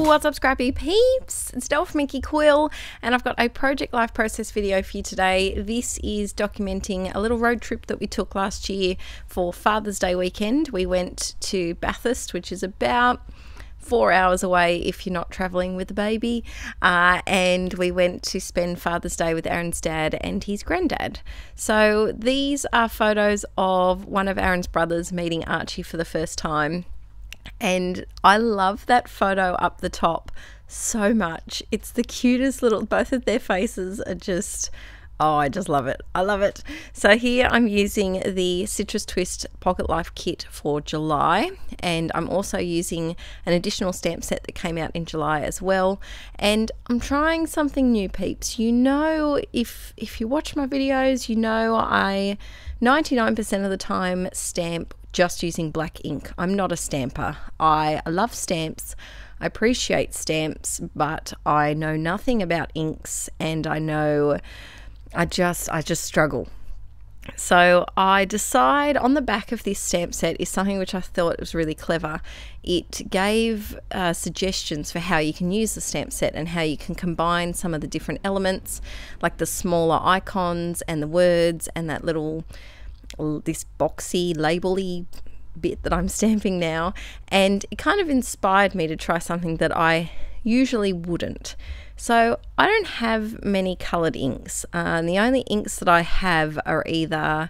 What's up, scrappy peeps? It's Del from Inkie Quill, and I've got a project life process video for you today. This is documenting a little road trip that we took last year for Father's Day weekend. We went to Bathurst, which is about 4 hours away if you're not traveling with the baby, and we went to spend Father's Day with Aaron's dad and his granddad. So these are photos of one of Aaron's brothers meeting Archie for the first time, and I love that photo up the top so much. It's the cutest little, both of their faces are just, oh, I just love it. I love it. So here I'm using the Citrus Twist Pocket Life kit for July, and I'm also using an additional stamp set that came out in July as well. And I'm trying something new, peeps. You know, if you watch my videos, you know I 99% of the time stamp just using black ink. I'm not a stamper. I love stamps. I appreciate stamps, but I know nothing about inks, and I know I just struggle. So I decide on the back of this stamp set is something which I thought was really clever. It gave suggestions for how you can use the stamp set and how you can combine some of the different elements, like the smaller icons and the words and that little, this boxy, label-y bit that I'm stamping now. And it kind of inspired me to try something that I usually wouldn't. So I don't have many coloured inks, and the only inks that I have are either,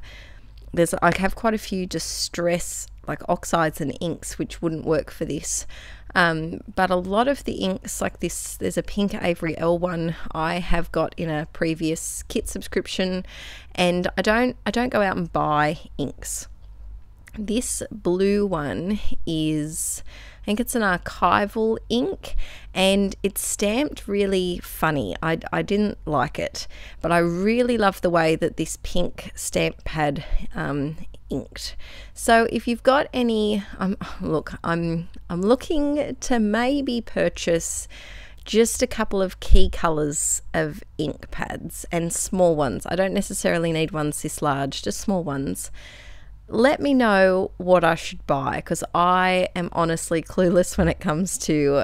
I have quite a few distress, like oxides and inks, which wouldn't work for this. But a lot of the inks, like this, there's a pink Avery L1 I have got in a previous kit subscription, and I don't go out and buy inks. This blue one is, I think it's an archival ink, and it's stamped really funny. I didn't like it, but I really love the way that this pink stamp pad inked. So if you've got any, look, I'm looking to maybe purchase just a couple of key colors of ink pads, and small ones. I don't necessarily need ones this large, just small ones. Let me know what I should buy, because I am honestly clueless when it comes to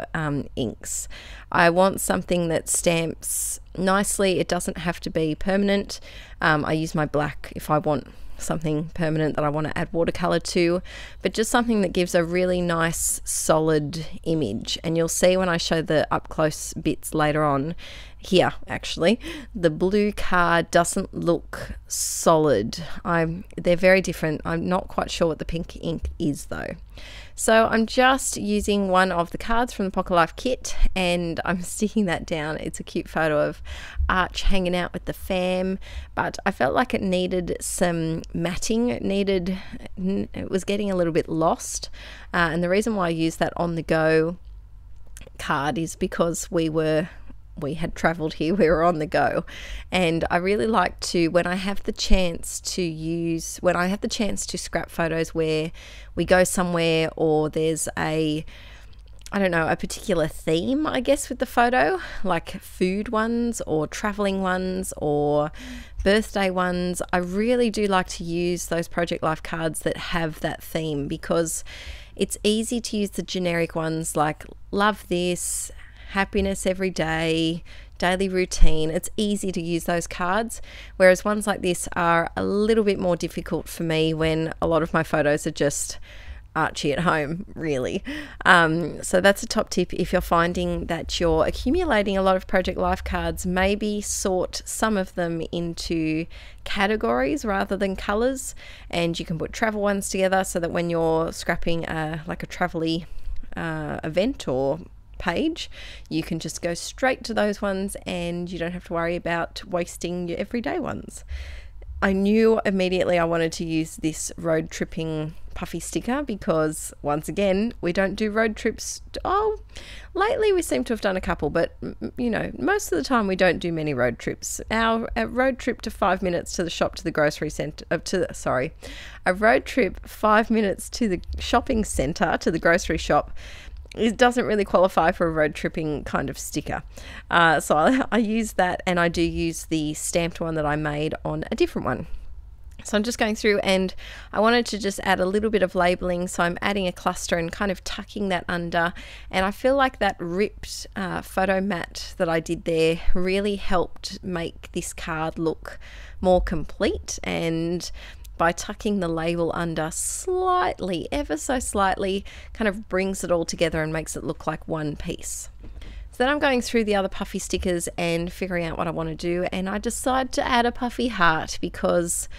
inks. I want something that stamps nicely. It doesn't have to be permanent. I use my black if I want something permanent that I want to add watercolor to, but just something that gives a really nice solid image. And you'll see when I show the up close bits later on, here actually, the blue card doesn't look solid. They're very different. I'm not quite sure what the pink ink is though. So I'm just using one of the cards from the Pocket Life kit, and I'm sticking that down. It's a cute photo of Arch hanging out with the fam, but I felt like it needed some matting. It was getting a little bit lost, and the reason why I used that on the go card is because we had traveled here, we were on the go, and I really like to, when I have the chance to scrap photos where we go somewhere, or there's a particular theme, I guess, with the photo, like food ones or traveling ones or birthday ones. I really do like to use those Project Life cards that have that theme, because it's easy to use the generic ones like love this, happiness every day, daily routine. It's easy to use those cards, whereas ones like this are a little bit more difficult for me when a lot of my photos are just Archie at home, really. So that's a top tip. If you're finding that you're accumulating a lot of Project Life cards, maybe sort some of them into categories rather than colors, and you can put travel ones together so that when you're scrapping like a travel-y event or page, you can just go straight to those ones, and you don't have to worry about wasting your everyday ones. I knew immediately I wanted to use this road tripping puffy sticker, because once again, we don't do road trips. Oh, lately we seem to have done a couple, but you know, most of the time we don't do many road trips. Our road trip to 5 minutes to the shop to the grocery centre, a road trip 5 minutes to the shopping centre to the grocery shop, it doesn't really qualify for a road tripping kind of sticker. So I use that, and I do use the stamped one that I made on a different one. So I'm just going through, and I wanted to just add a little bit of labeling, so I'm adding a cluster and kind of tucking that under, and I feel like that ripped photo mat that I did there really helped make this card look more complete. And by tucking the label under slightly, ever so slightly, kind of brings it all together and makes it look like one piece. So then I'm going through the other puffy stickers and figuring out what I want to do, and I decide to add a puffy heart because,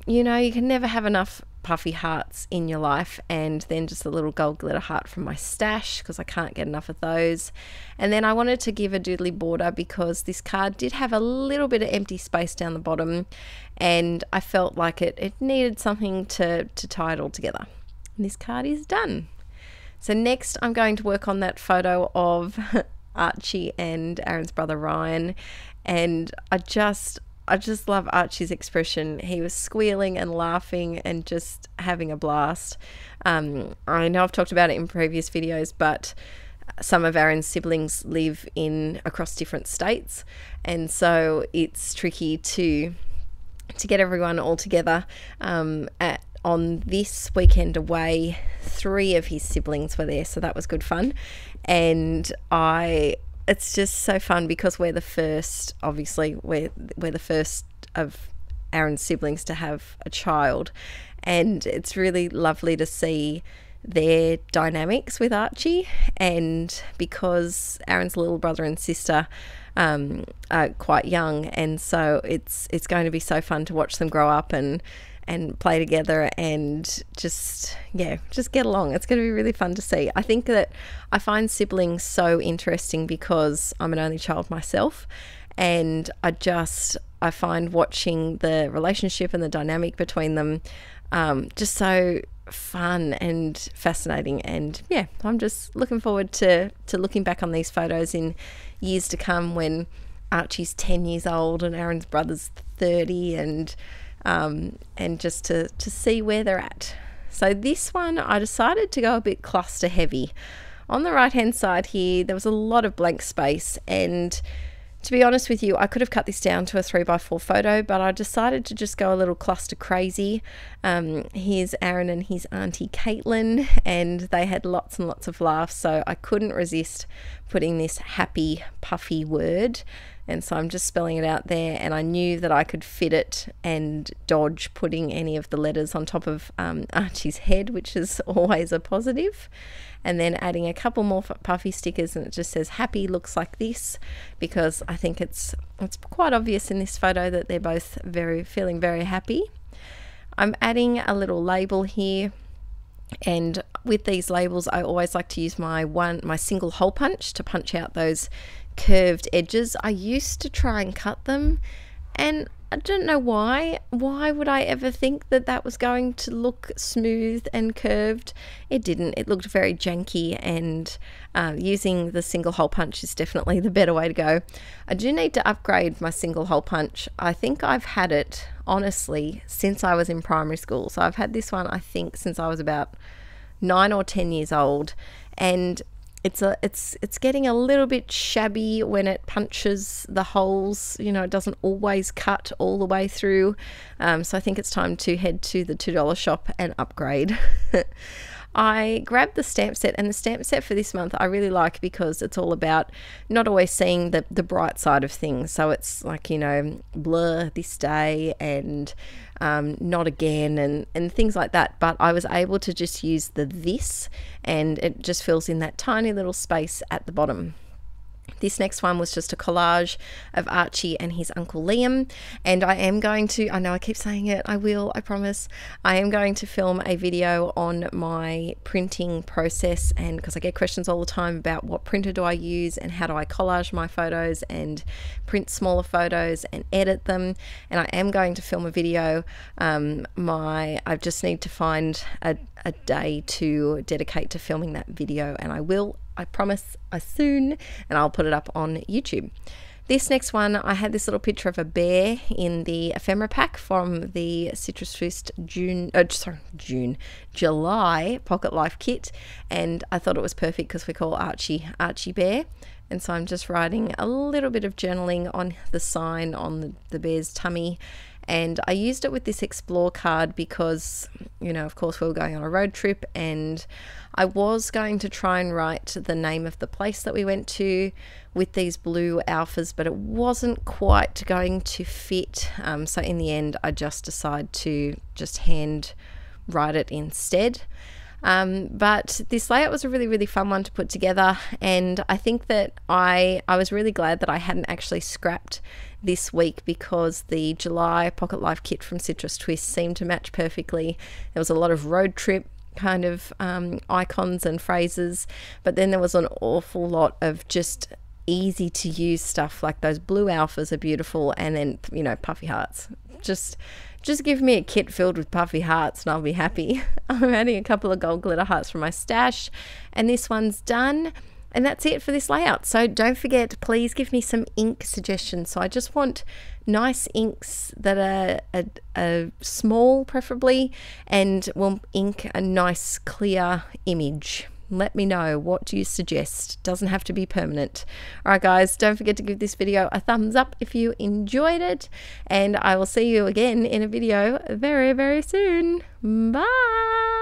you know, you can never have enough puffy hearts in your life. And then just a little gold glitter heart from my stash because I can't get enough of those. And then I wanted to give a doodly border because this card did have a little bit of empty space down the bottom, and I felt like it needed something to tie it all together. And this card is done. So next I'm going to work on that photo of Archie and Aaron's brother Ryan, and I just love Archie's expression. He was squealing and laughing and just having a blast. I know I've talked about it in previous videos, but some of Aaron's siblings live across different states, and so it's tricky to get everyone all together. On this weekend away, 3 of his siblings were there, so that was good fun. And it's just so fun because we're the first, obviously, we're the first of Aaron's siblings to have a child, and it's really lovely to see their dynamics with Archie. And because Aaron's little brother and sister are quite young, and so it's going to be so fun to watch them grow up and play together and just get along. It's going to be really fun to see. I think that I find siblings so interesting because I'm an only child myself, and I find watching the relationship and the dynamic between them just so fun and fascinating. And yeah, I'm just looking forward to looking back on these photos in years to come when Archie's 10 years old and Aaron's brother's 30, and just to see where they're at. So this one I decided to go a bit cluster heavy. On the right hand side here there was a lot of blank space, and to be honest with you, I could have cut this down to a 3x4 photo, but I decided to just go a little cluster crazy. Here's Aaron and his auntie Caitlin, and they had lots and lots of laughs, so I couldn't resist putting this happy puffy word. And so I'm just spelling it out there, and I knew that I could fit it and dodge putting any of the letters on top of Archie's head, which is always a positive. And then adding a couple more puffy stickers, and it just says happy looks like this, because I think it's quite obvious in this photo that they're both feeling very happy. I'm adding a little label here, and with these labels I always like to use my single hole punch to punch out those curved edges. I used to try and cut them, and I don't know why would I ever think that was going to look smooth and curved. It didn't. It looked very janky, and using the single hole punch is definitely the better way to go. I do need to upgrade my single hole punch. I think I've had it honestly since I was in primary school, so I've had this one I think since I was about 9 or 10 years old, and it's getting a little bit shabby when it punches the holes. You know, it doesn't always cut all the way through. So I think it's time to head to the $2 shop and upgrade. I grabbed the stamp set, and the stamp set for this month I really like because it's all about not always seeing the bright side of things. So it's like, you know, blur this day and not again and things like that. But I was able to just use this, and it just fills in that tiny little space at the bottom. This next one was just a collage of Archie and his Uncle Liam, and I am going to, I know I keep saying it, I promise, I am going to film a video on my printing process, and because I get questions all the time about what printer do I use and how do I collage my photos and print smaller photos and edit them, and I am going to film a video. I just need to find a day to dedicate to filming that video, and I promise soon, and I'll put it up on YouTube. This next one, I had this little picture of a bear in the ephemera pack from the Citrus Twist July Pocket Life kit, and I thought it was perfect because we call Archie Bear. And so I'm just writing a little bit of journaling on the sign on the bear's tummy, and I used it with this Explore card because, you know, of course we were going on a road trip, and I was going to try and write the name of the place that we went to with these blue alphas, but it wasn't quite going to fit. So in the end, I just decided to just hand write it instead. But this layout was a really fun one to put together, and I think that I was really glad that I hadn't actually scrapped this week, because the July Pocket Life kit from Citrus Twist seemed to match perfectly. There was a lot of road trip kind of icons and phrases, but then there was an awful lot of just easy to use stuff, like those blue alphas are beautiful, and then, you know, puffy hearts. Just give me a kit filled with puffy hearts and I'll be happy. I'm adding a couple of gold glitter hearts from my stash, and this one's done. And that's it for this layout. So don't forget, please give me some ink suggestions. So I just want nice inks that are small preferably, and will ink a nice clear image. Let me know, what do you suggest? Doesn't have to be permanent. All right guys, don't forget to give this video a thumbs up if you enjoyed it, and I will see you again in a video very soon. Bye.